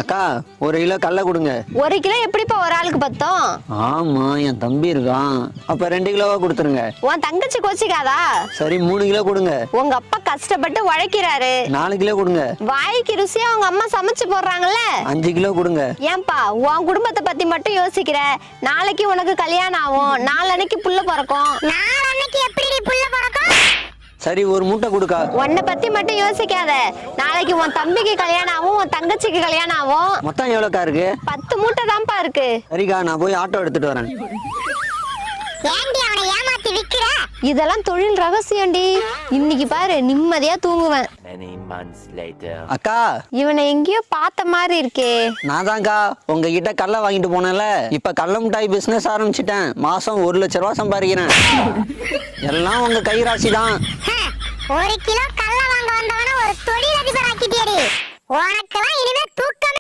அக்கா 1 கிலோ கடலை கொடுங்க. 1 கிலோ எப்படிப்பா ஒரு ஆளுக்கு பத்தும்? ஆமா, என் தம்பி இருக்கான். அப்ப 2 கிலோவா கொடுத்துருங்க. உன் தங்கச்சி கோச்சிக்காதா? சரி 3 கிலோ கொடுங்க. உங்க அப்பா கஷ்டப்பட்டு உழைக்கிறாரு. 4 கிலோ கொடுங்க. வாய்க்கு ருசியா உங்க அம்மா சமைச்சு போடுறாங்கல்ல. 5 கிலோ கொடுங்க. ஏன்பா உன் குடும்பத்தை பத்தி மட்டும் யோசிக்கிற? நாளைக்கு உனக்கு கல்யாணம் ஆகும், நாளன்னைக்கு புள்ள பிறக்கும். நாளன்னைக்கு எப்படி புள்ள பிறக்கும்? சரி 1 மூட்டை கொடுக்கா. உன்னை பத்தி மட்டும் யோசிக்காத. நாளைக்கு உன் தம்பிக்கு கல்யாணம் ஆகும், உன் தங்கச்சிக்கு கல்யாணம் ஆகும். மொத்தம் எவ்வளோக்கா இருக்கு? 10 மூட்டை தான்ப்பா இருக்கு. சரிக்கா, நான் போய் ஆட்டோ எடுத்துட்டு வரேன். இதெல்லாம் தொழில் ரகசியம்டி. இன்னைக்கு பாரு நிம்மதியா தூங்குவேன். அக்கா, இவனை எங்கேயோ பார்த்த மாதிரி இருக்கே. நான் தான்க்கா உங்ககிட்ட கடலை வாங்கிட்டு போனேன்ல. இப்ப கடலை மிட்டாய் பிசினஸ் ஆரம்பிச்சிட்டேன். மாசம் 1 லட்ச ரூபா சம்பாதிக்கிறேன். எல்லாம் உங்க கைராசி தான். 1 கிலோ கடலை வாங்க வந்தவன ஒரு தொழில் அதிபர் ஆக்கிட்டியடி. உனக்கெல்லாம் இனிமே தூக்கம்